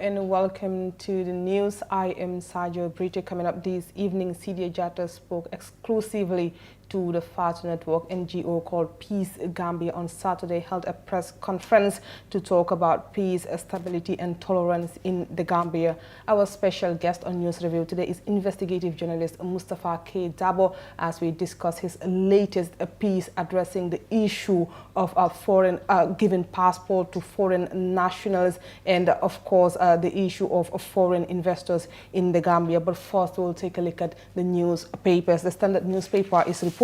and welcome to the news. I am Sajo Brito. Coming up this evening, Sidia Jatta spoke exclusively to the Fatu Network NGO called Peace Gambia on Saturday, held a press conference to talk about peace, stability and tolerance in the Gambia. Our special guest on News Review today is investigative journalist Mustafa K. Dabo as we discuss his latest piece addressing the issue of foreign giving passport to foreign nationals and of course the issue of foreign investors in the Gambia. But first we'll take a look at the newspapers. The Standard newspaper is reporting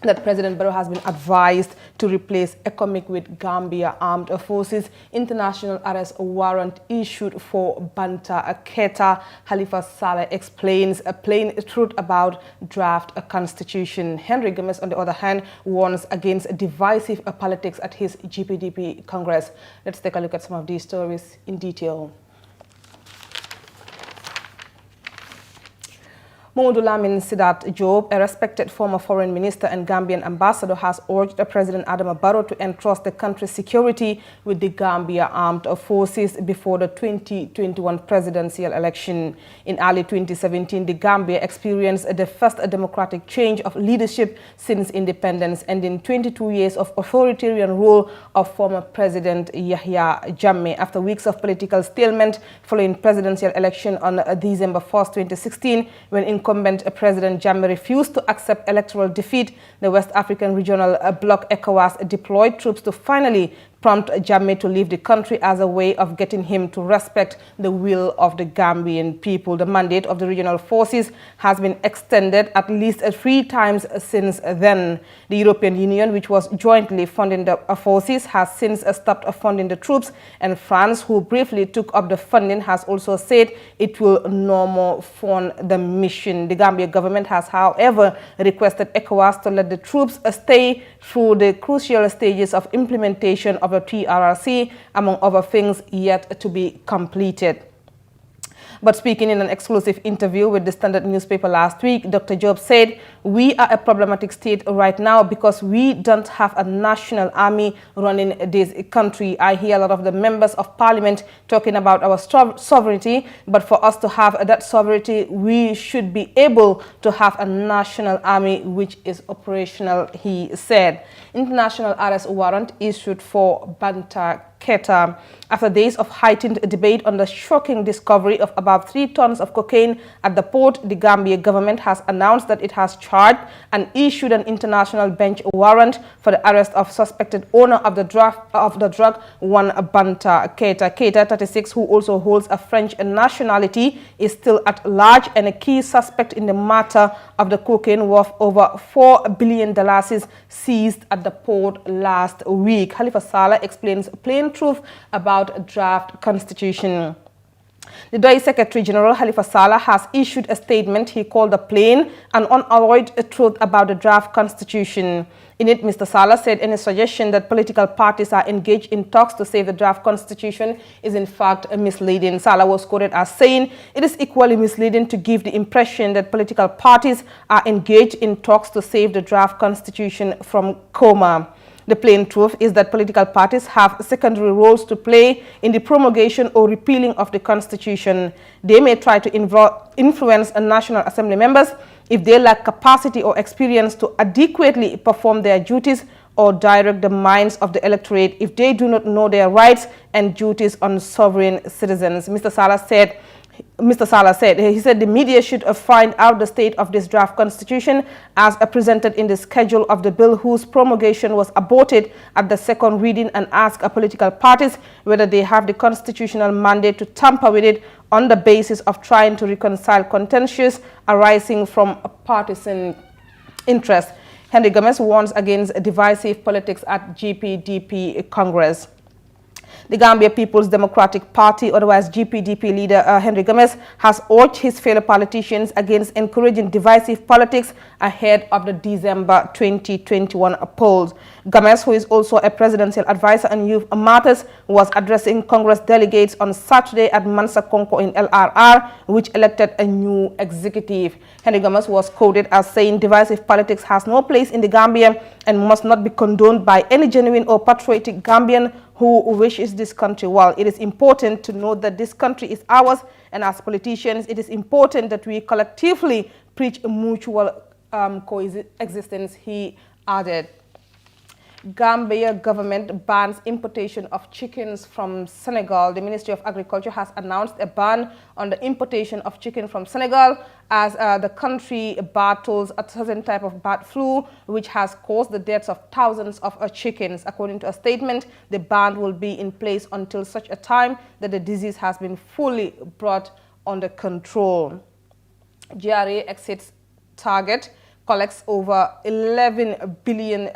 that President Barrow has been advised to replace ECOMIC with Gambia Armed Forces. International arrest warrant issued for Banta Keita. Halifa Saleh explains a plain truth about draft constitution. Henry Gomez, on the other hand, warns against divisive politics at his GPDP Congress. Let's take a look at some of these stories in detail. Mamadou Lamin Sidat Job, a respected former foreign minister and Gambian ambassador, has urged President Adama Barrow to entrust the country's security with the Gambia Armed Forces before the 2021 presidential election. In early 2017, the Gambia experienced the first democratic change of leadership since independence, ending 22 years of authoritarian rule of former President Yahya Jammeh. After weeks of political stalemate following presidential election on December 1st, 2016, when incumbent President Jammeh refused to accept electoral defeat, the West African Regional Bloc ECOWAS deployed troops to finally prompt Jammeh to leave the country as a way of getting him to respect the will of the Gambian people. The mandate of the regional forces has been extended at least 3 times since then. The European Union, which was jointly funding the forces, has since stopped funding the troops, and France, who briefly took up the funding, has also said it will no more fund the mission. The Gambia government has, however, requested ECOWAS to let the troops stay through the crucial stages of implementation of the TRRC, among other things yet to be completed. But speaking in an exclusive interview with the Standard newspaper last week, Dr. Job said, "We are a problematic state right now because we don't have a national army running this country. I hear a lot of the members of parliament talking about our sovereignty, but for us to have that sovereignty, we should be able to have a national army which is operational," he said. International arrest warrant issued for Banta Keita. After days of heightened debate on the shocking discovery of about 3 tons of cocaine at the port, the Gambia government has announced that it has charged and issued an international bench warrant for the arrest of suspected owner of the drug, one Banta Keita. Keita, 36, who also holds a French nationality, is still at large and a key suspect in the matter of the cocaine worth over $4 billion seized at the port last week. Halifa Saleh explains plain truth about draft constitution. The DOI Secretary General Halifa Saleh has issued a statement he called a plain and unalloyed truth about the draft constitution. In it, Mr. Saleh said any suggestion that political parties are engaged in talks to save the draft constitution is in fact misleading. Saleh was quoted as saying, "It is equally misleading to give the impression that political parties are engaged in talks to save the draft constitution from coma. The plain truth is that political parties have secondary roles to play in the promulgation or repealing of the Constitution. They may try to influence National Assembly members if they lack capacity or experience to adequately perform their duties, or direct the minds of the electorate if they do not know their rights and duties on sovereign citizens." Mr. Saleh said the media should find out the state of this draft constitution as presented in the schedule of the bill whose promulgation was aborted at the second reading, and ask political parties whether they have the constitutional mandate to tamper with it on the basis of trying to reconcile contentious arising from partisan interest. Henry Gomez warns against divisive politics at GPDP Congress. The Gambia People's Democratic Party, otherwise GPDP leader Henry Gomez, has urged his fellow politicians against encouraging divisive politics ahead of the December 2021 polls. Gomez, who is also a presidential advisor on youth matters, was addressing Congress delegates on Saturday at Mansa Konko in LRR, which elected a new executive. Henry Gomez was quoted as saying divisive politics has no place in the Gambia and must not be condoned by any genuine or patriotic Gambian who wishes this country well. It is important to note that this country is ours, and as politicians, it is important that we collectively preach a mutual coexistence, he added. Gambia government bans importation of chickens from Senegal. The Ministry of Agriculture has announced a ban on the importation of chicken from Senegal as the country battles a certain type of bird flu, which has caused the deaths of thousands of chickens. According to a statement, the ban will be in place until such a time that the disease has been fully brought under control. GRA exits target, collects over $11 billion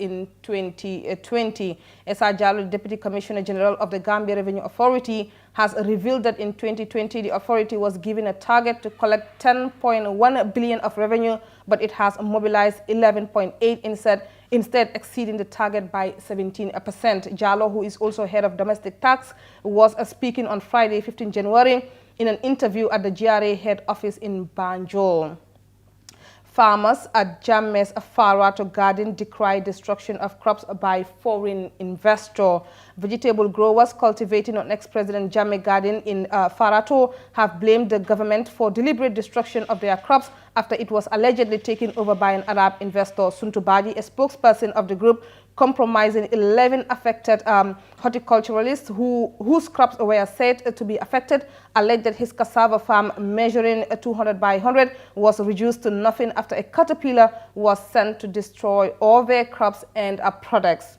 in 2020. Esa Jallo, Deputy Commissioner General of the Gambia Revenue Authority, has revealed that in 2020 the authority was given a target to collect 10.1 billion of revenue, but it has mobilized 11.8 instead exceeding the target by 17%. Jallo, who is also head of domestic tax, was speaking on Friday, 15 January, in an interview at the GRA head office in Banjul. Farmers at Jammeh's Farato garden decry destruction of crops by foreign investor. Vegetable growers cultivating on ex-President Jammeh garden in Farato have blamed the government for deliberate destruction of their crops after it was allegedly taken over by an Arab investor. Suntubaji, a spokesperson of the group, compromising 11 affected horticulturalists whose crops were said to be affected, alleged that his cassava farm, measuring 200 by 100, was reduced to nothing after a caterpillar was sent to destroy all their crops and products.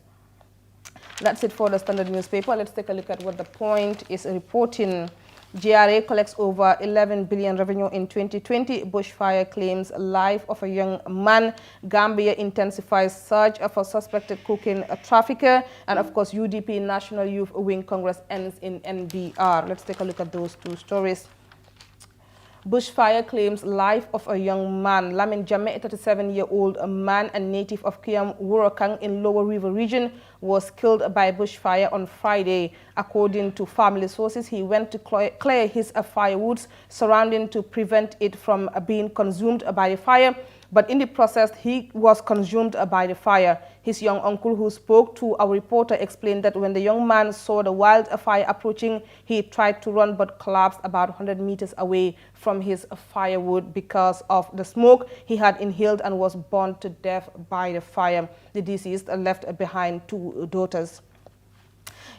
That's it for the Standard newspaper. Let's take a look at what the Point is reporting. GRA collects over 11 billion revenue in 2020. Bushfire claims life of a young man. Gambia intensifies search for suspected cocaine trafficker. And of course, UDP National Youth Wing Congress ends in NBR. Let's take a look at those two stories. Bushfire claims life of a young man. Lamin Jammeh, a 37-year-old man and native of Kiam Wurokang in Lower River region, was killed by bushfire on Friday. According to family sources, he went to clear his firewoods surrounding to prevent it from being consumed by the fire. But in the process, he was consumed by the fire. His young uncle, who spoke to our reporter, explained that when the young man saw the wildfire approaching, he tried to run but collapsed about 100 meters away from his firewood because of the smoke he had inhaled and was burned to death by the fire. The deceased left behind two daughters.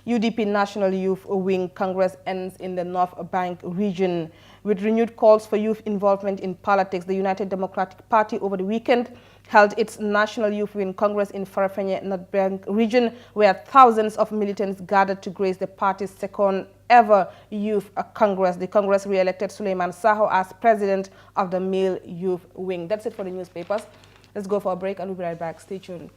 UDP National Youth Wing Congress ends in the North Bank region. With renewed calls for youth involvement in politics, the United Democratic Party over the weekend held its National Youth Wing Congress in Farafenni, North Bank region, where thousands of militants gathered to grace the party's second ever youth congress. The Congress re-elected Suleiman Saho as president of the male youth wing. That's it for the newspapers. Let's go for a break and we'll be right back. Stay tuned.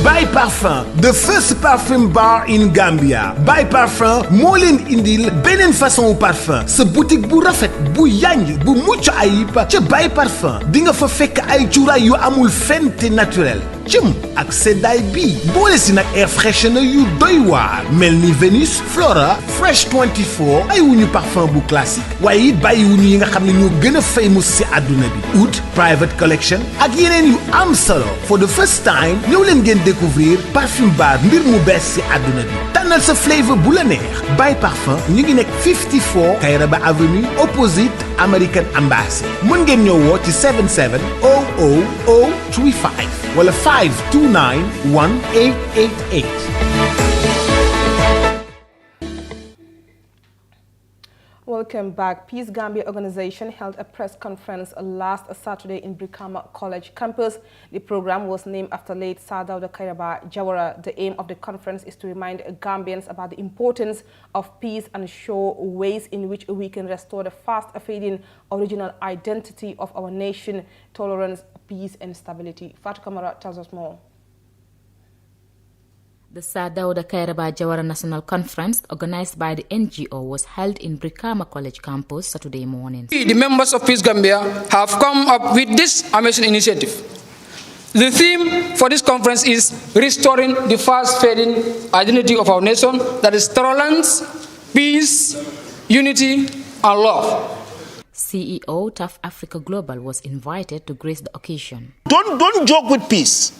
By Parfum, the first perfume bar in Gambia. By Parfum moo leen indil beneen façon parfum. Sa boutique bu rafet bu yanj bu mucc ayib ca By Parfum di nga fa fekk ay cuuraay yu amul fenn te naturel. Cëm ak seddaay bi boole si nag air freshener yu doy waar mel ni Venus, Flora, Fresh 24 ay wuñu parfum bu classique waaye it bàyyi wuñu yi nga xam ne ñoo gën a famous si àdduna bi. Oud Private Collection ak yeneen yu am solo. For the first time ñëw leen ngeen découvrir parfum bar mbir mu bees si àdduna bi. Tànnal sa flavor bu la neex. By Parfum ñu ngi nekk 54 Kairaba Avenue opposite American Embassy. Mën ngeen ñëw woo ci 77 00035 wala 529 1888. Welcome back. Peace Gambia organization held a press conference last Saturday in Brikama College campus. The program was named after late Sadauda Kairaba Jawara. The aim of the conference is to remind Gambians about the importance of peace and show ways in which we can restore the fast-fading original identity of our nation, tolerance, peace and stability. Fatou Kamara tells us more. The Sadauda Kairaba Jawara National Conference, organized by the NGO, was held in Brikama College campus Saturday morning. The members of Peace Gambia have come up with this amazing initiative. The theme for this conference is restoring the fast-fading identity of our nation, that is tolerance, peace, unity, and love. CEO Tough Africa Global was invited to grace the occasion. Don't joke with peace.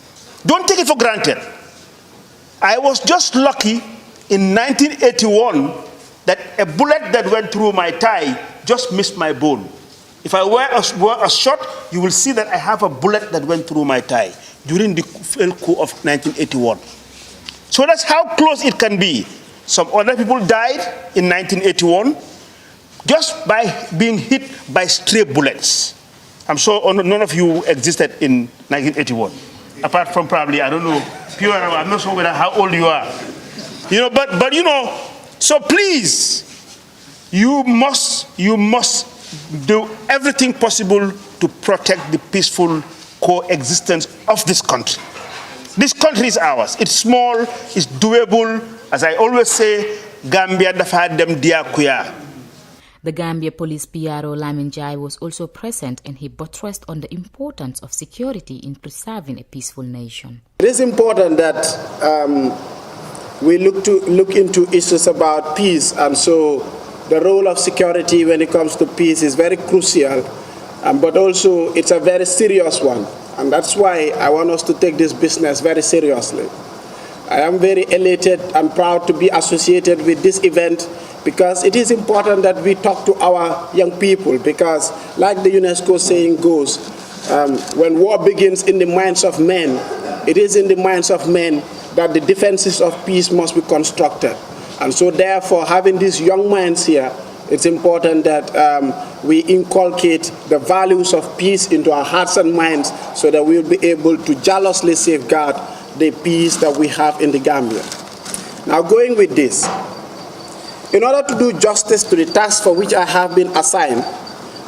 Don't take it for granted. I was just lucky in 1981 that a bullet that went through my thigh just missed my bone. If I wear a shot, you will see that I have a bullet that went through my thigh during the coup of 1981. So that's how close it can be. Some other people died in 1981 just by being hit by stray bullets. I'm sure none of you existed in 1981, apart from probably, I don't know, I'm not sure how old you are. You know, but you know, so please, you must do everything possible to protect the peaceful coexistence of this country. This country is ours. It's small, it's doable. As I always say, Gambia dafa dem dia kuya. The Gambia Police PRO Lamin Jai was also present, and he buttressed on the importance of security in preserving a peaceful nation. It is important that we look into issues about peace, and so the role of security when it comes to peace is very crucial, but also it's a very serious one, and that's why I want us to take this business very seriously. I am very elated and proud to be associated with this event because it is important that we talk to our young people, because like the UNESCO saying goes, when war begins in the minds of men, it is in the minds of men that the defenses of peace must be constructed. And so therefore, having these young minds here, it's important that we inculcate the values of peace into our hearts and minds so that we'll be able to jealously safeguard the peace that we have in the Gambia. Now, going with this, in order to do justice to the task for which I have been assigned,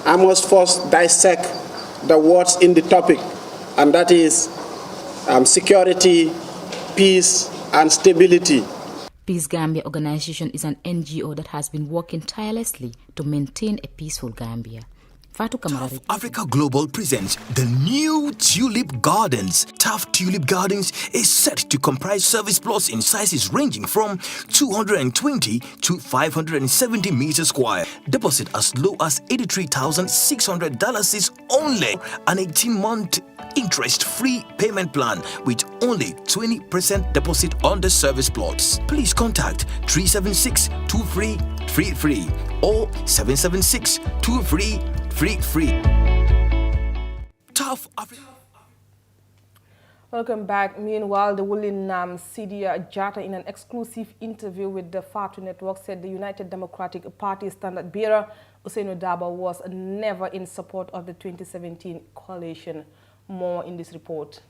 I must first dissect the words in the topic, and that is security, peace, and stability. Peace Gambia organization is an NGO that has been working tirelessly to maintain a peaceful Gambia. Tough Africa Global presents the new Tulip Gardens. Tough Tulip Gardens is set to comprise service plots in sizes ranging from 220 to 570 meters square. Deposit as low as $83,600 is only an 18-month interest-free payment plan with only 20% deposit on the service plots. Please contact 376-2333 or 776-2333. Free. Tough Africa. Welcome back. Meanwhile, the ruling Sidia Jatta, in an exclusive interview with the Fatu Network, said the United Democratic Party standard bearer, Usainu Daba, was never in support of the 2017 coalition. More in this report.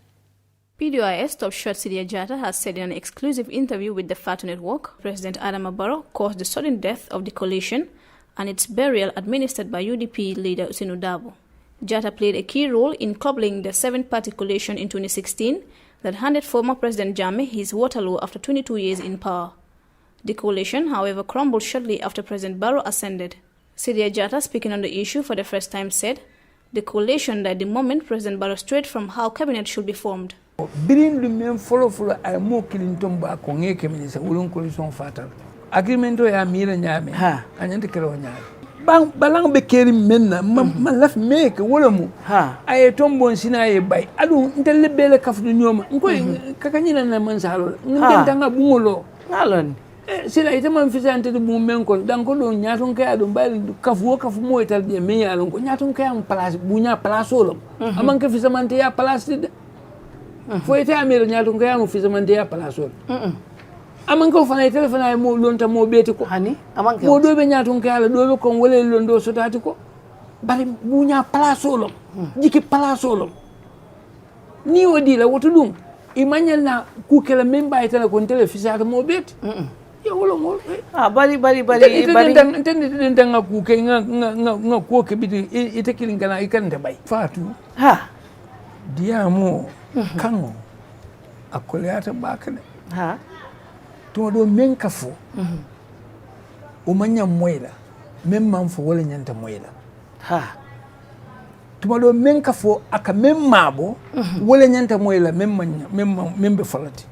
PDOIS top shot Sidia Jatta has said in an exclusive interview with the Fatu Network, President Adama Barrow caused the sudden death of the coalition and its burial administered by UDP leader Usainu Dabo. Jatta played a key role in coupling the seven-party coalition in 2016 that handed former President Jammeh his Waterloo after 22 years in power. The coalition, however, crumbled shortly after President Barrow ascended. Sidia Jatta, speaking on the issue for the first time, said the coalition died the moment President Barrow strayed from how cabinet should be formed. Agreemento ya mira nyame ha anyante kero nyame balang be keri menna ma laf make wolamu ha ay tombo sina ye bay adu ndelle bele kafdu nyoma ngoy kakanyina na mansalo ndentanga bungolo ngalon sila ite man fisante du men ko dan ko do nyaton kay adu bay kafu mo ital de me yalon ko nyaton kay am place bunya place wolo amanke fisamante ya place de fo ite amira nyaton kay am fisamante ya place wolo amanko fana telephone ay mo lonta mo beti ko hani amanke mo do be nyaatun kala do be ko wole londo so tati ko bari bunya palasolo jiki palasolo ni wodi la wotu dum imanya na ku kala memba itala ko telefisa mo beti yo wolo mo bari tende nga ku ke nga ko ke biti ite kilingana ikande bay fatu ha diamo kango akoleata bakane ha to do men kafo o manya moyla men man fo wala nyanta moyla ha to do men kafo aka men mabo wala nyanta moyla men be falati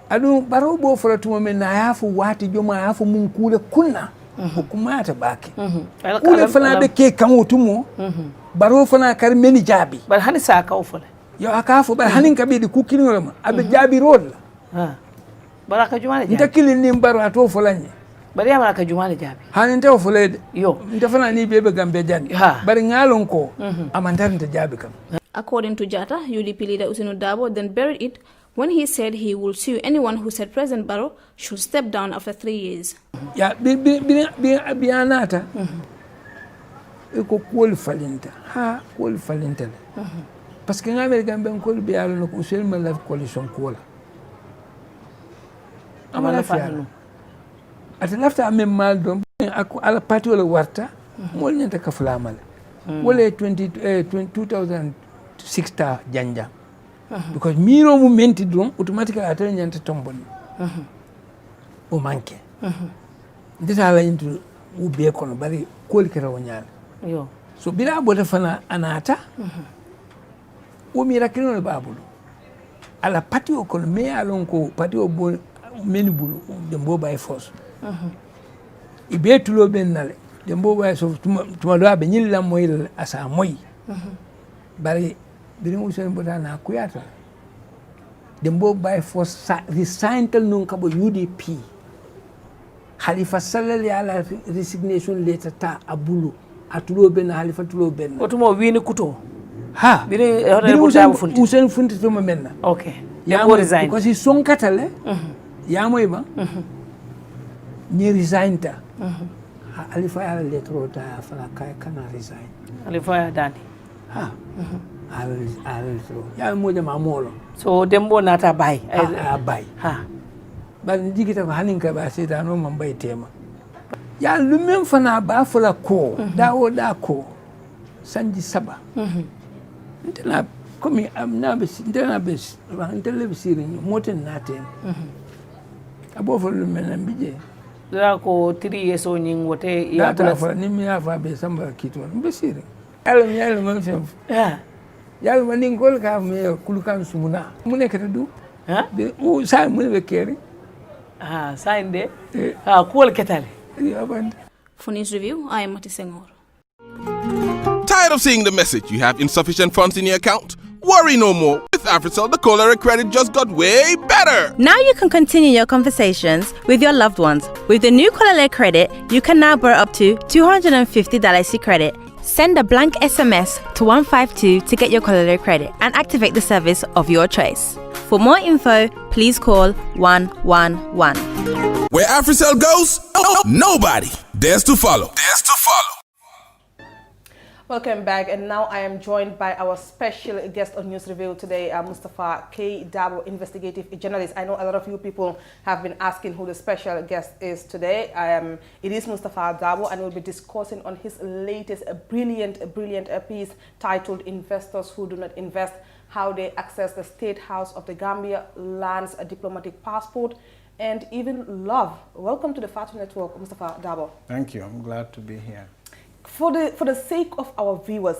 adu baro bo falatu men na yafu wati joma yafu mun kule kunna okumata bake ule fana be ke kan otumo baro fana kar meni jabi bar hani sa ka ofole yo akafo bar hanin kabidi kukinora ma abe jabi rol baraka jumane jabi ntakili ni mbaro ato folanye bari ya baraka jumane jabi hanin taw folede yo ntafana ni bebe gambe jani bari ngalon ko amandar nta jabi kam. According to Jatta, UDP leader Ousainou Darboe then buried it when he said he will sue anyone who said President Barrow should step down after 3 years. Ya bianata iko kuol falinta kuol falinta parce que ngamer gambe ko be yalo no ko sel ma la coalition kola amala fiano ata lafta amem mal dom ala parti wala warta mol nyanta ka flamal wala 2006 ta janja because miro mu menti dum automatically ata nyanta tomboni o manke ndita la intu ube kono bari koli kera wonyala yo so bila bota fana anata o mira kino babulu ala pati o kono me alon ko pati o bo meni bulu de mbo bay force ibe tulo ben nale de mbo bay so tuma do abe nyilla moy asa moy bari biri mo sen bota na kuyata de mbo bay force resigned non kabo UDP Halifa Salali ala resignation letter ta abulu atulo ben Halifa tulo ben otumo wini kuto biri Usain funti to menna okay ya mo resign because he son katale ya mo iba ni resign ta Halifa ala letter ta fala kai kana resign Halifa ya dani ala ya mo jama molo so dembo nata bay bay bal jigita ko hanin ka ba sai da no man bai tema ya lumen fana ba fula ko dawo da ko sanji saba ntana komi amna be ntana be ran televisirin moten naten abo fo lumen na bije da ko 3 years o nyin wote ya ta fa ni mi ya fa be samba kito be sirin yalo man fem yalo man ngol ka me kulukan sumuna mune ka du be o sa mune be keri Sande. Cool ketale. For News Review, I am Mati Senghor. Tired of seeing the message you have insufficient funds in your account? Worry no more. With AfriCell, the cholera credit just got way better. Now you can continue your conversations with your loved ones. With the new cholera credit, you can now borrow up to $250 credit. Send a blank SMS to 152 to get your cholera credit and activate the service of your choice. For more info, please call 111. Where AfriCell goes, nobody dares to follow. Welcome back, and now I am joined by our special guest on News Review today, Mustafa K. Darboe, investigative journalist. I know a lot of you people have been asking who the special guest is today. It is Mustafa Darboe, and we'll be discussing on his latest brilliant piece titled "Investors Who Do Not Invest: How They Access the State House of the Gambia, Lands a Diplomatic Passport, and Even Love." Welcome to the Fatu Network, Mustafa Darboe. Thank you. I'm glad to be here. For the sake of our viewers,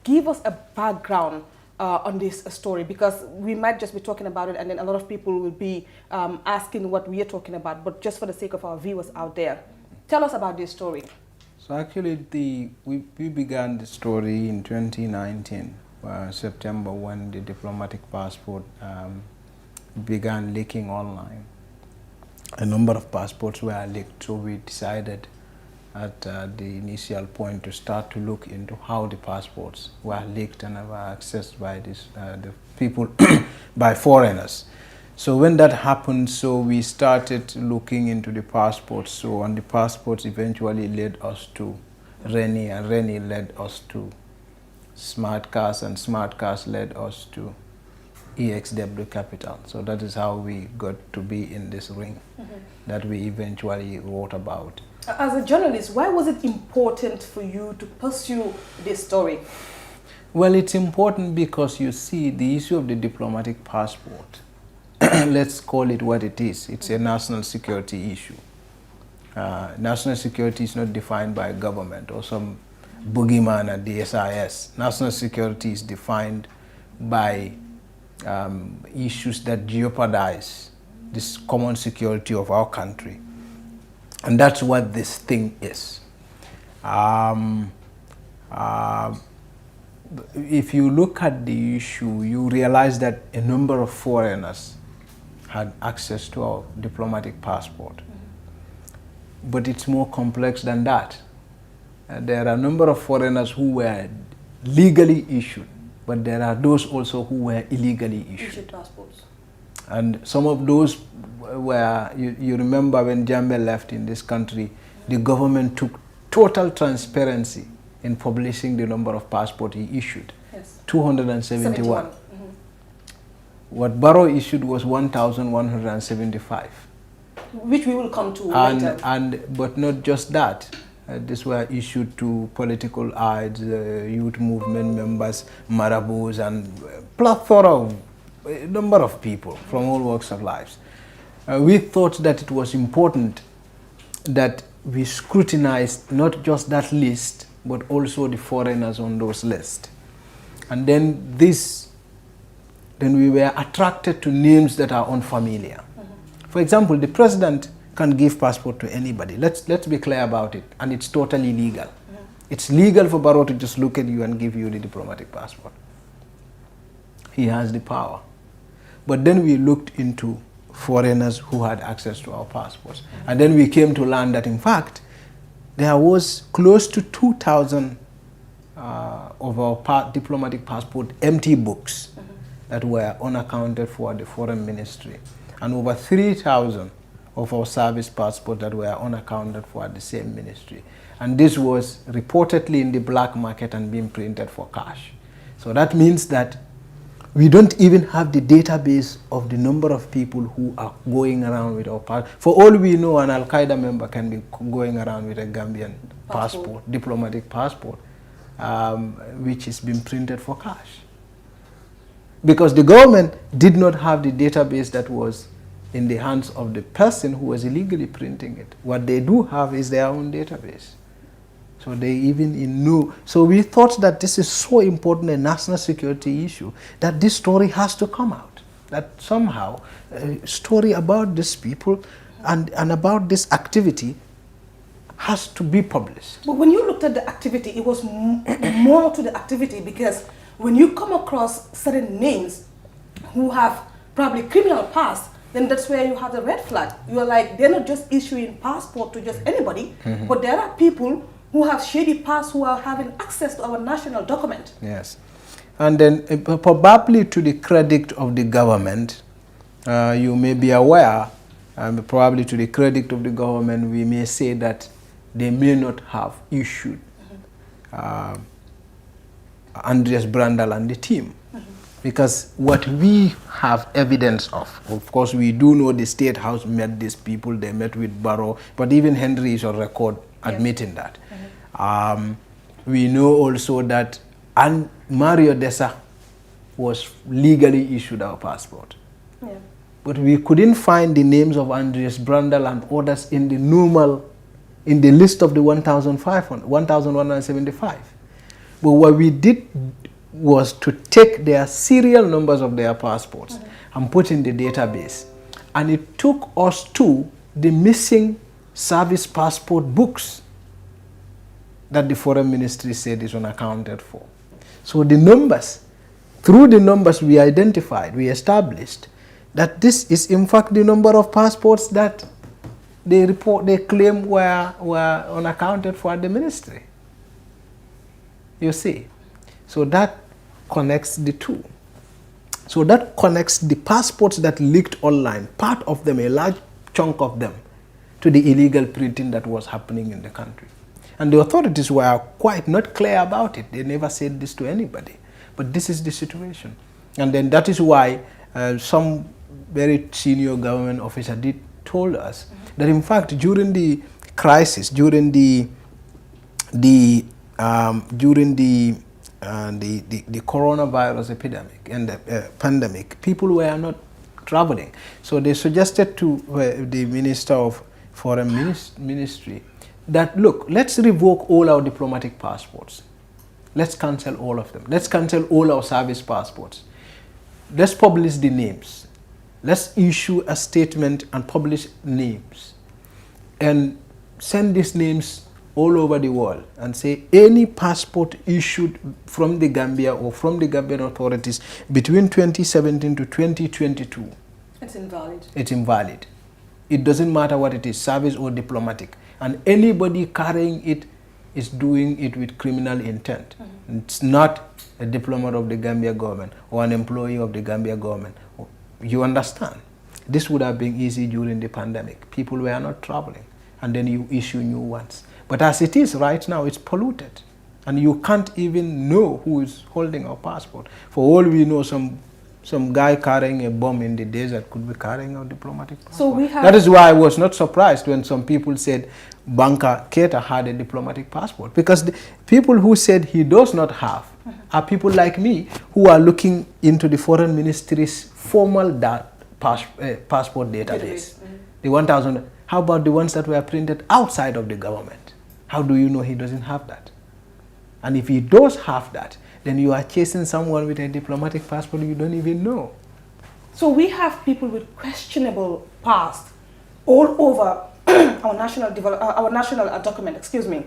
give us a background on this story, because we might just be talking about it and then a lot of people will be asking what we are talking about. But just for the sake of our viewers out there, tell us about this story. So actually, we began the story in 2019, September, when the diplomatic passport began leaking online. A number of passports were leaked, so we decided at the initial point to start to look into how the passports were leaked and were accessed by the people, by foreigners. So when that happened, so we started looking into the passports. So and the passports eventually led us to Reni, and Reni led us to Smart Cars, and Smart Cars led us to EXW Capital. So that is how we got to be in this ring that we eventually wrote about. As a journalist, why was it important for you to pursue this story? Well, it's important because you see the issue of the diplomatic passport, let's call it what it is. It's a national security issue. National security is not defined by government or some boogeyman at the SIS. National security is defined by issues that jeopardize this common security of our country. And that's what this thing is. If you look at the issue, you realize that a number of foreigners had access to our diplomatic passport. But it's more complex than that. There are a number of foreigners who were legally issued, but there are those also who were illegally issued passports. And some of those were, you remember when Jammeh left in this country, the government took total transparency in publishing the number of passports he issued. Yes. 271. What Barrow issued was 1,175. Which we will come to later. But not just that. These were issued to political aides, youth movement members, marabouts, and plethora of a number of people from all walks of life. We thought that it was important that we scrutinized not just that list, but also the foreigners on those lists. And then we were attracted to names that are unfamiliar. For example, the president can give passport to anybody. Let's be clear about it. And it's totally legal. It's legal for Barrow to just look at you and give you the diplomatic passport. He has the power. But then we looked into foreigners who had access to our passports. And then we came to learn that, in fact, there was close to 2,000 of our diplomatic passport empty books that were unaccounted for at the foreign ministry, and over 3,000 of our service passports that were unaccounted for at the same ministry. And this was reportedly in the black market and being printed for cash. So that means that we don't even have the database of the number of people who are going around with our passport. For all we know, an Al-Qaeda member can be going around with a Gambian passport, diplomatic passport, which is being printed for cash. Because the government did not have the database that was in the hands of the person who was illegally printing it. What they do have is their own database. So they even knew. So we thought that this is so important a national security issue that this story has to come out. That somehow a story about these people and about this activity has to be published. But when you looked at the activity, it was more to the activity, because when you come across certain names who have probably criminal past, then that's where you have the red flag. You are like, they're not just issuing passport to just anybody, but there are people who have shady past who are having access to our national document. Yes. And then probably to the credit of the government, you may be aware, probably to the credit of the government, we may say that they may not have issued Andreas Brandal and the team. Because what we have evidence of course, we do know the State House met these people, they met with Barrow, but even Henry is on record admitting that. We know also that Mario Dessa was legally issued our passport. Yeah. But we couldn't find the names of Andreas Brandal and others in the list of the 1,175. But what we did was to take their serial numbers of their passports and put in the database. And it took us to the missing service passport books that the foreign ministry said is unaccounted for. So the numbers, through the numbers we identified, we established that this is in fact the number of passports that they claim were unaccounted for at the ministry. You see? So that connects the two. So that connects the passports that leaked online, part of them, a large chunk of them, to the illegal printing that was happening in the country. And the authorities were quite not clear about it. They never said this to anybody. But this is the situation. And then that is why some very senior government officer told us that in fact during the crisis, during the coronavirus epidemic and the pandemic, people were not traveling. So they suggested to the Minister of Foreign Ministry that, look, let's revoke all our diplomatic passports. Let's cancel all of them. Let's cancel all our service passports. Let's publish the names. Let's issue a statement and publish names. And send these names all over the world and say any passport issued from the Gambia or from the Gambian authorities between 2017 to 2022. It's invalid. It's invalid. It doesn't matter what it is, service or diplomatic. And anybody carrying it is doing it with criminal intent. It's not a diplomat of the Gambia government or an employee of the Gambia government. You understand? This would have been easy during the pandemic. People were not traveling, and then you issue new ones. But as it is right now, it's polluted. And you can't even know who is holding our passport. For all we know, some guy carrying a bomb in the desert could be carrying a diplomatic passport. So we have... That is why I was not surprised when some people said Banka Keita had a diplomatic passport. Because the people who said he does not have are people like me who are looking into the foreign ministry's formal passport database. The 1,000. How about the ones that were printed outside of the government? How do you know he doesn't have that? And if he does have that, then you are chasing someone with a diplomatic passport you don't even know. So we have people with questionable past all over our national document, excuse me.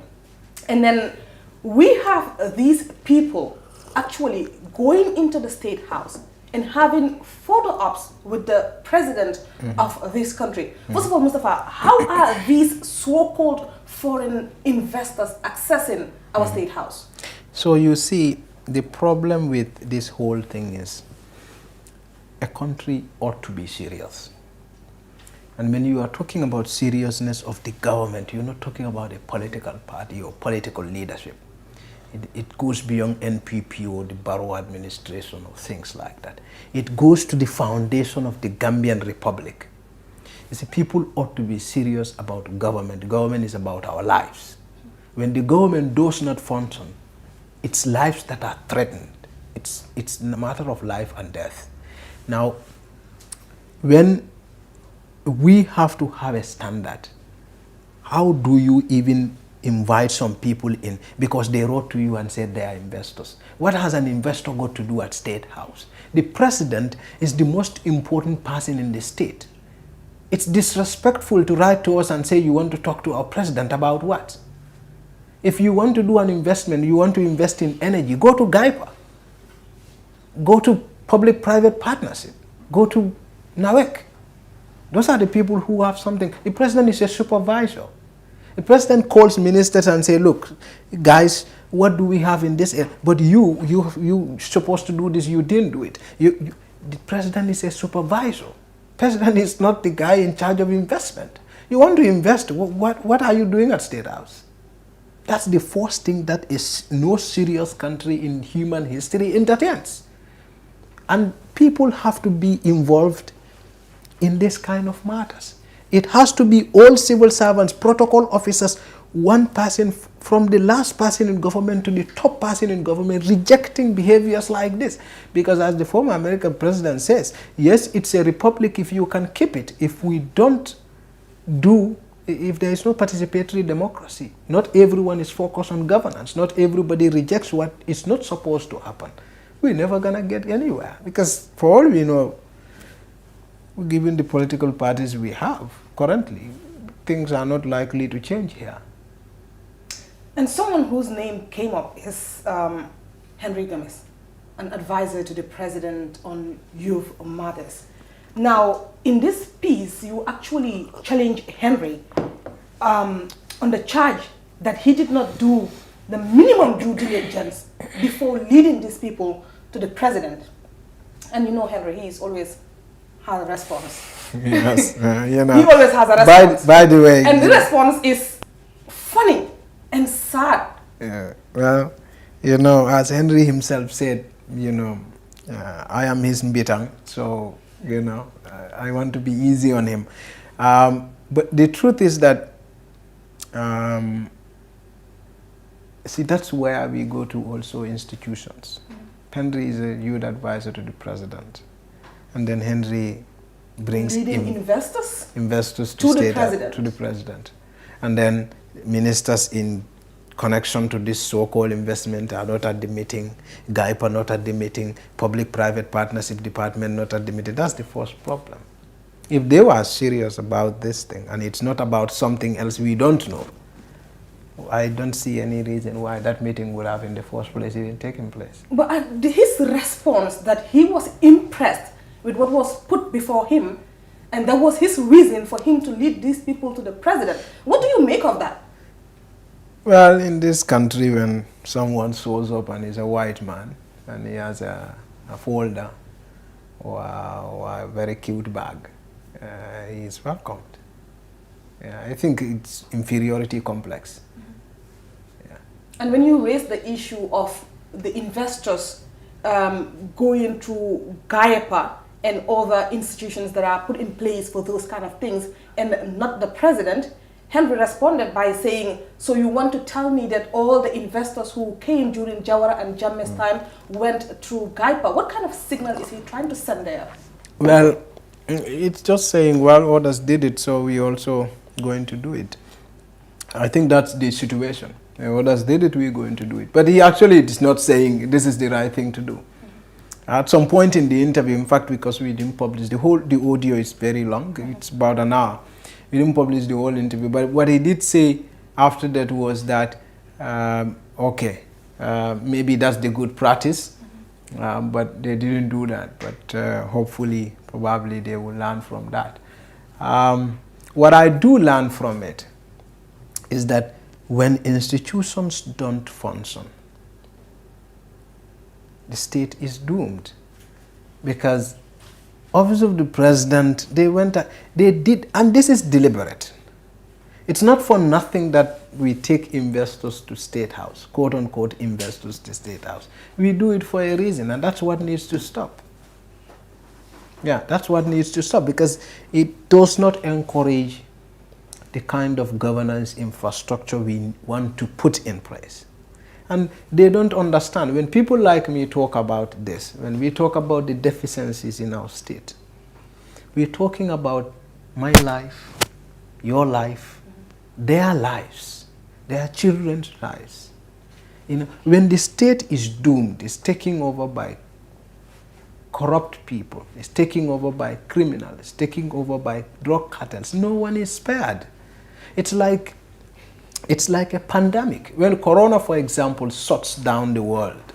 And then we have these people actually going into the State House and having photo-ops with the president of this country. First of all, Mustafa, how are these so-called foreign investors accessing our State House? So you see, the problem with this whole thing is a country ought to be serious. And when you are talking about seriousness of the government, you're not talking about a political party or political leadership. It goes beyond NPP or the Barrow administration or things like that. It goes to the foundation of the Gambian Republic. You see, people ought to be serious about government. Government is about our lives. When the government does not function, it's lives that are threatened. It's a matter of life and death. Now, when we have to have a standard, how do you even invite some people in because they wrote to you and said they are investors? What has an investor got to do at State House? The president is the most important person in the state. It's disrespectful to write to us and say you want to talk to our president about what? If you want to do an investment, you want to invest in energy, go to GAIPA. Go to public-private partnership. Go to NAWEC. Those are the people who have something. The president is a supervisor. The president calls ministers and say, look, guys, what do we have in this area? But you supposed to do this, you didn't do it. The president is a supervisor. President is not the guy in charge of investment. You want to invest, what are you doing at State House? That's the first thing that is no serious country in human history entertains. And people have to be involved in this kind of matters. It has to be all civil servants, protocol officers, one person from the last person in government to the top person in government rejecting behaviors like this. Because as the former American president says, yes, it's a republic if you can keep it. If we don't do, if there is no participatory democracy, not everyone is focused on governance, not everybody rejects what is not supposed to happen, we're never going to get anywhere. Because for all we know, given the political parties we have currently, things are not likely to change here. And someone whose name came up is Henry Gomez, an advisor to the president on youth matters. Now, in this piece, you actually challenge Henry on the charge that he did not do the minimum due diligence before leading these people to the president. And you know, Henry, he always has a response. Yes, you know. He always has a response. By the way, and the response is funny and sad. Yeah. Well, you know, as Henry himself said, you know, I am his mbitang, so, you know, I want to be easy on him. But the truth is that, see, that's where we go to also institutions. Henry is a youth advisor to the president. And then Henry brings investors to the president. And then ministers in connection to this so-called investment are not at the meeting, GAIPA not at the meeting, public-private partnership department not at the meeting. That's the first problem. If they were serious about this thing, and it's not about something else we don't know, I don't see any reason why that meeting would have in the first place even taken place. But his response that he was impressed with what was put before him, and that was his reason for him to lead these people to the president. What do you make of that? Well, in this country, when someone shows up and is a white man, and he has a folder or a very cute bag, he is welcomed. Yeah, I think it's inferiority complex. And when you raise the issue of the investors going to GAIPA and other institutions that are put in place for those kind of things, and not the president, Henry responded by saying, so you want to tell me that all the investors who came during Jawara and Jammeh's time went through GAIPA? What kind of signal is he trying to send there? Well, it's just saying, well, others did it, so we also going to do it. I think that's the situation. Others did it, we're going to do it. But he actually is not saying this is the right thing to do. At some point in the interview, in fact, because we didn't publish the audio is very long, it's about an hour. We didn't publish the whole interview, but what he did say after that was that, maybe that's the good practice, but they didn't do that. But hopefully, probably they will learn from that. What I do learn from it is that when institutions don't function, the state is doomed. Because Office of the President, they did, and this is deliberate. It's not for nothing that we take investors to State House, quote unquote investors to State House. We do it for a reason, and that's what needs to stop. Yeah, that's what needs to stop, because it does not encourage the kind of governance infrastructure we want to put in place. And they don't understand. When people like me talk about this, when we talk about the deficiencies in our state, we're talking about my life, your life, their lives, their children's lives. You know, when the state is doomed, it's taken over by corrupt people, it's taken over by criminals, it's taken over by drug cartels, no one is spared. It's like a pandemic. When Corona, for example, shuts down the world,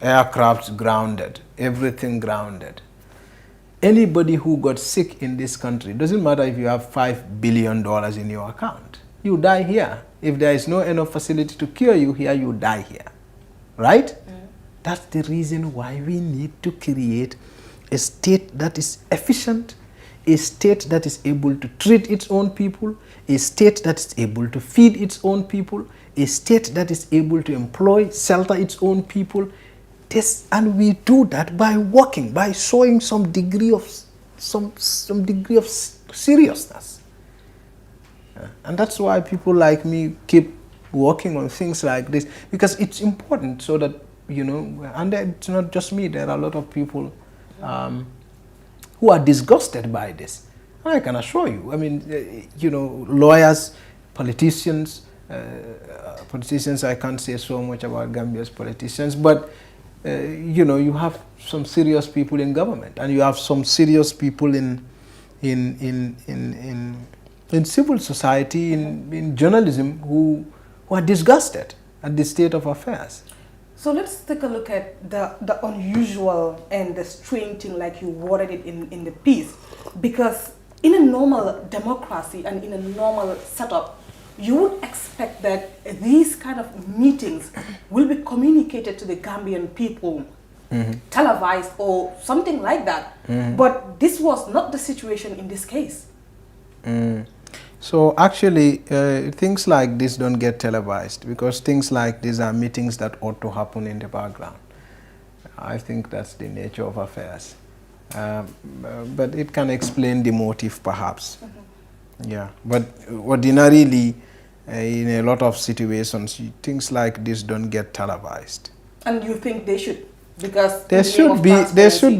aircrafts grounded, everything grounded. Anybody who got sick in this country, doesn't matter if you have $5 billion in your account, you die here. If there is no enough facility to cure you here, you die here, right? Mm. That's the reason why we need to create a state that is efficient, a state that is able to treat its own people, a state that is able to feed its own people, a state that is able to employ, shelter its own people. And we do that by working, by showing some degree of seriousness. And that's why people like me keep working on things like this, because it's important so that, you know, and it's not just me, there are a lot of people who are disgusted by this. I can assure you, I mean, you know, lawyers, politicians, I can't say so much about Gambia's politicians, but, you know, you have some serious people in government, and you have some serious people in civil society, in journalism, who are disgusted at the state of affairs. So let's take a look at the unusual and the strange thing, like you worded it in the piece. Because in a normal democracy and in a normal setup, you would expect that these kind of meetings will be communicated to the Gambian people, televised or something like that. But this was not the situation in this case. So actually, things like this don't get televised, because things like these are meetings that ought to happen in the background. I think that's the nature of affairs. But it can explain the motive, perhaps. Yeah, but ordinarily, in a lot of situations, things like this don't get televised. And you think they should? Because there should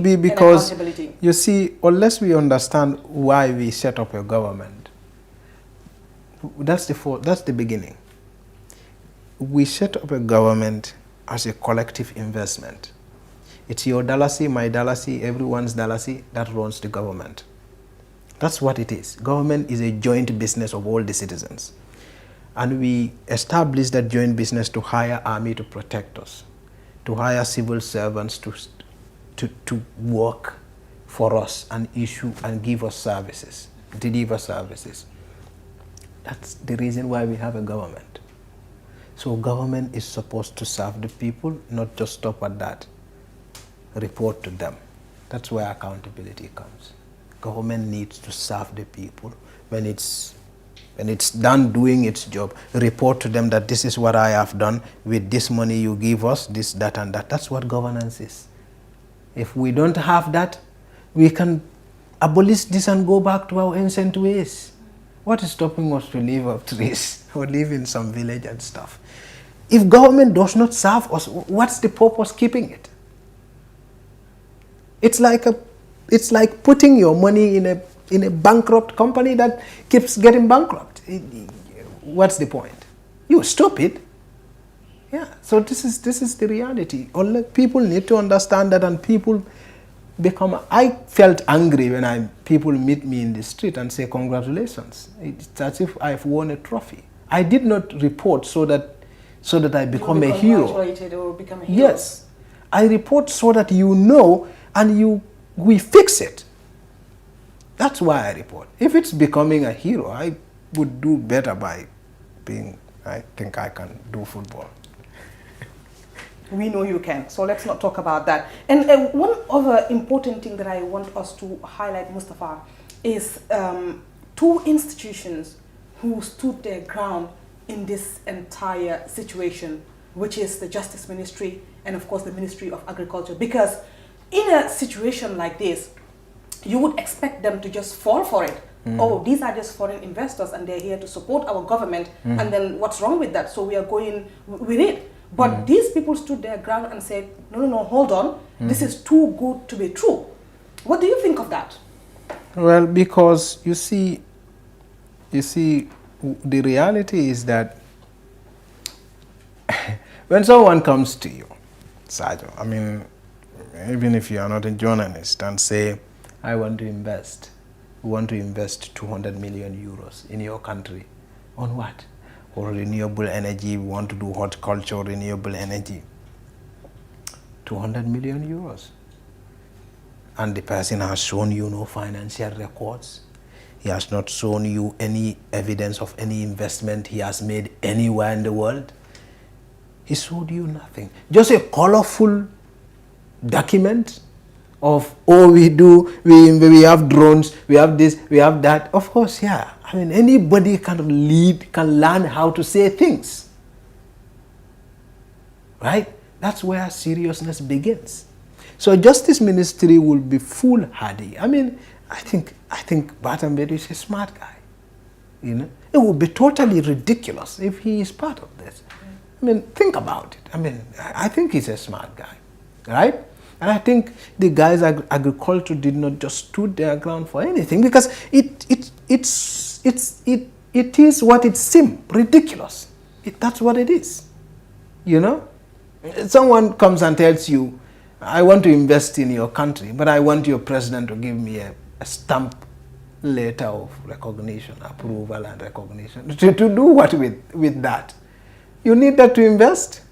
be because, you see, unless we understand why we set up a government, that's the beginning. We set up a government as a collective investment. It's your dalasi, my dalasi, everyone's dalasi that runs the government. That's what it is. Government is a joint business of all the citizens. And we established that joint business to hire army to protect us, to hire civil servants to work for us and issue and give us services, deliver services. That's the reason why we have a government. So government is supposed to serve the people, not just stop at that. Report to them. That's where accountability comes. Government needs to serve the people. When it's done doing its job, report to them that this is what I have done with this money you give us, this, that, and that. That's what governance is. If we don't have that, we can abolish this and go back to our ancient ways. What is stopping us to live up to this or live in some village and stuff? If government does not serve us, what's the purpose keeping it? It's like putting your money in a bankrupt company that keeps getting bankrupt. What's the point? You're stupid. Yeah. So this is the reality. People need to understand that, and people become. I felt angry when people meet me in the street and say congratulations. It's as if I've won a trophy. I did not report so that I become a hero. Or become a hero. Yes, I report so that you know and we fix it. That's why I report. If it's becoming a hero, I would do better by I think I can do football. We know you can, so let's not talk about that. And one other important thing that I want us to highlight, Mustafa, is two institutions who stood their ground in this entire situation, which is the Justice Ministry and of course the Ministry of Agriculture. Because in a situation like this, you would expect them to just fall for it. Oh, these are just foreign investors and they're here to support our government. And then what's wrong with that? So we are going with it. But these people stood their ground and said, no, hold on. This is too good to be true. What do you think of that? Well, because you see, the reality is that when someone comes to you, Sajo, I mean, even if you are not a journalist, and say, I want to invest, we want to invest 200 million euros in your country. On what? Or renewable energy, we want to do horticulture, renewable energy. 200 million euros. And the person has shown you no financial records. He has not shown you any evidence of any investment he has made anywhere in the world. He showed you nothing. Just a colorful document of, oh, we have drones, we have this, we have that. Of course, yeah. I mean, anybody can learn how to say things. Right? That's where seriousness begins. So Justice Ministry will be foolhardy. I mean, I think Batambedi is a smart guy. You know, it would be totally ridiculous if he is part of this. I mean, think about it. I mean, I think he's a smart guy, right? And I think the guys at agriculture did not just stood their ground for anything, because it is what it seems, ridiculous. That's what it is. You know, someone comes and tells you, I want to invest in your country, but I want your president to give me a stamp letter of recognition, approval and recognition. To do what with that? You need that to invest?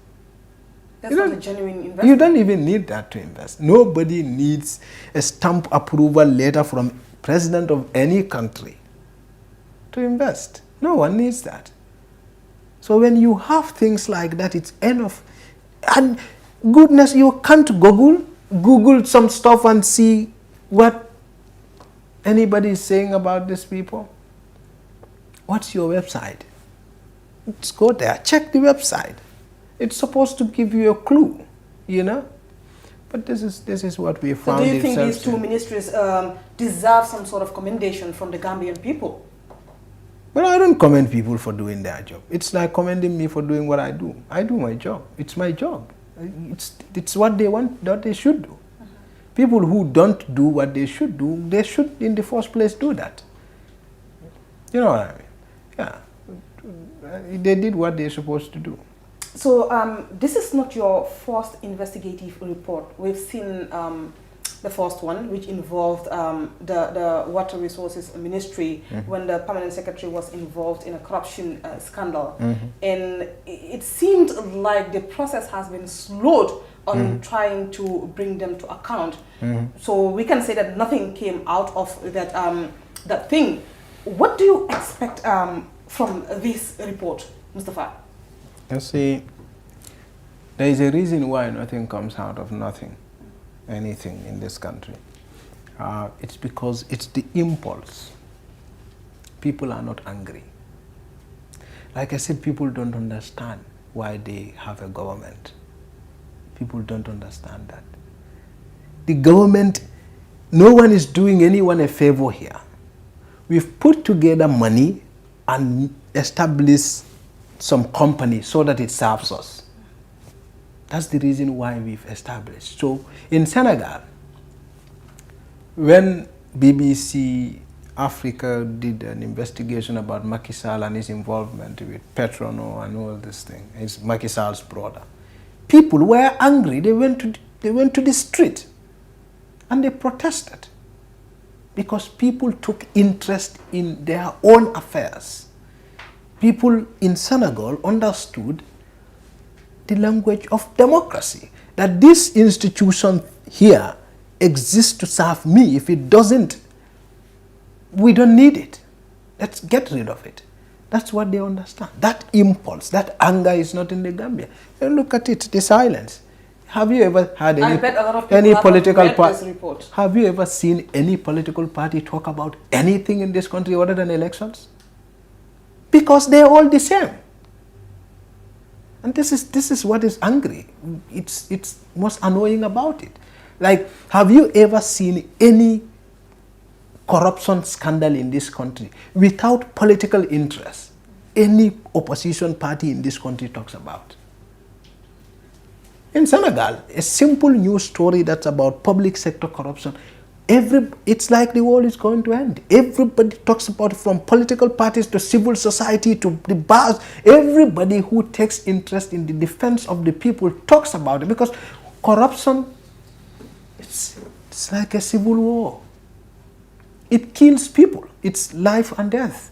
That's not a genuine investment. You don't even need that to invest. Nobody needs a stamp approval letter from president of any country to invest. No one needs that. So when you have things like that, it's enough. And goodness, you can't Google some stuff and see what anybody is saying about these people. What's your website? Let's go there, check the website. It's supposed to give you a clue, you know. But this is what we found. So do you think these two ministries deserve some sort of commendation from the Gambian people? Well, I don't commend people for doing their job. It's like commending me for doing what I do. I do my job. It's my job. It's what they want, what they should do. People who don't do what they should do, they should in the first place do that. You know what I mean? Yeah. They did what they're supposed to do. So this is not your first investigative report. We've seen The first one, which involved the Water Resources Ministry, when the permanent secretary was involved in a corruption scandal. And it seemed like the process has been slowed on trying to bring them to account. So we can say that nothing came out of that, that thing. What do you expect from this report, Mustafa? You see, there is a reason why nothing comes out of nothing, anything in this country. It's because it's the impulse. People are not angry. Like I said, people don't understand why they have a government. People don't understand that. The government, no one is doing anyone a favor here. We've put together money and established some company so that it serves us. That's the reason why we've established. So in Senegal, when BBC Africa did an investigation about Macky Sall and his involvement with Petrono and all this thing, it's Macky Sall's brother, people were angry. They went to the street and they protested because people took interest in their own affairs. People in Senegal understood the language of democracy, that this institution here exists to serve me. If it doesn't, we don't need it. Let's get rid of it. That's what they understand. That impulse, that anger is not in the Gambia. And look at it, the silence. Have you ever had any political party? Have you ever seen any political party talk about anything in this country other than elections? Because they're all the same. And this is what is angry. It's most annoying about it. Like, have you ever seen any corruption scandal in this country without political interest? Any opposition party in this country talks about. In Senegal, a simple news story that's about public sector corruption, it's like the world is going to end. Everybody talks about it, from political parties to civil society to the bars. Everybody who takes interest in the defense of the people talks about it, because corruption, it's like a civil war. It kills people. It's life and death.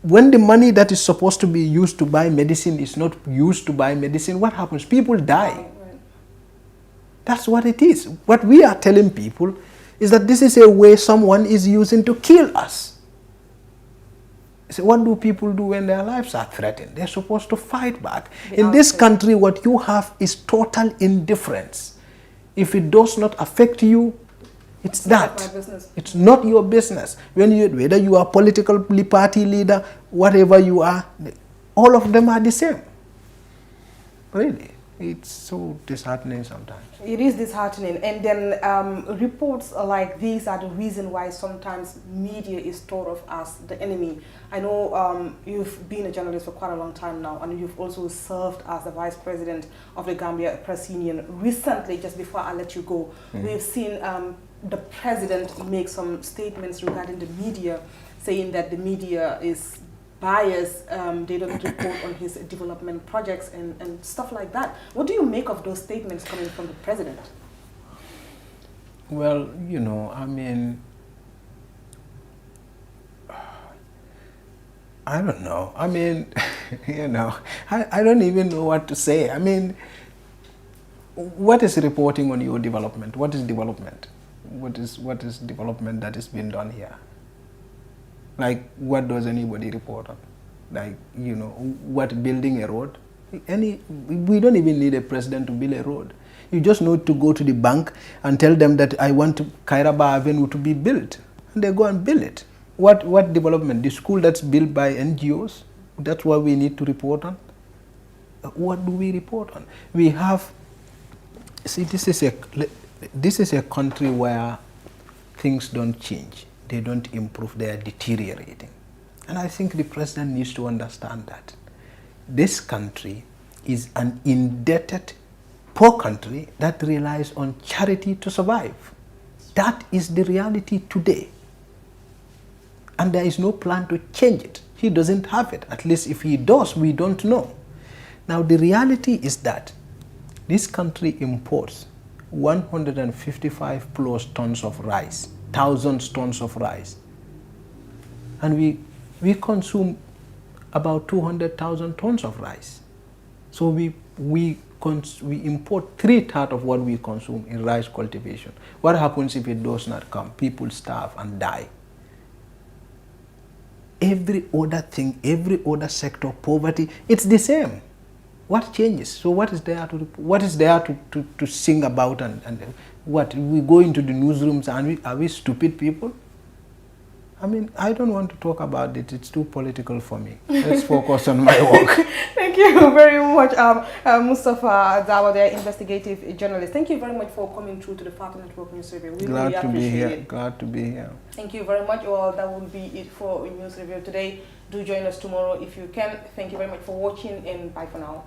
When the money that is supposed to be used to buy medicine is not used to buy medicine, what happens? People die. That's what it is. What we are telling people is that this is a way someone is using to kill us. So what do people do when their lives are threatened? They're supposed to fight back. In this country, what you have is total indifference. If it does not affect you, it's that. It's not your business. Whether you are a political party leader, whatever you are, all of them are the same. Really. It's so disheartening sometimes. It is disheartening. And then reports like these are the reason why sometimes media is thought of as the enemy. I know you've been a journalist for quite a long time now, and you've also served as the vice president of the Gambia Press Union. Recently, just before I let you go, we've seen the president make some statements regarding the media, saying that the media is biased, they don't report on his development projects and stuff like that. What do you make of those statements coming from the president? Well, you know, I mean, I don't know. I mean, you know, I don't even know what to say. I mean, what is reporting on your development? What is development? What is development that is being done here? Like, what does anybody report on? Like, you know, what, building a road? We don't even need a president to build a road. You just need to go to the bank and tell them that I want Kairaba Avenue to be built. And they go and build it. What development? The school that's built by NGOs? That's what we need to report on? What do we report on? We have, see, this is a country where things don't change. They don't improve, they are deteriorating. And I think the president needs to understand that. This country is an indebted, poor country that relies on charity to survive. That is the reality today. And there is no plan to change it. He doesn't have it. At least if he does, we don't know. Now the reality is that this country imports 155 plus tons of rice, 1,000 tons of rice. And we consume about 200,000 tons of rice. So we import 3/3 of what we consume in rice cultivation. What happens if it does not come? People starve and die. Every other thing, every other sector, poverty, it's the same. What changes? So what is there to sing about and what? We go into the newsrooms and are we stupid people? I mean, I don't want to talk about it. It's too political for me. Let's focus on my work. Thank you very much, Mustafa Dawa, the investigative journalist. Thank you very much for coming through to the Partner Network News Review. We Glad really to be appreciate here. it. Glad to be here. Thank you very much. Well, that will be it for News Review today. Do join us tomorrow if you can. Thank you very much for watching, and bye for now.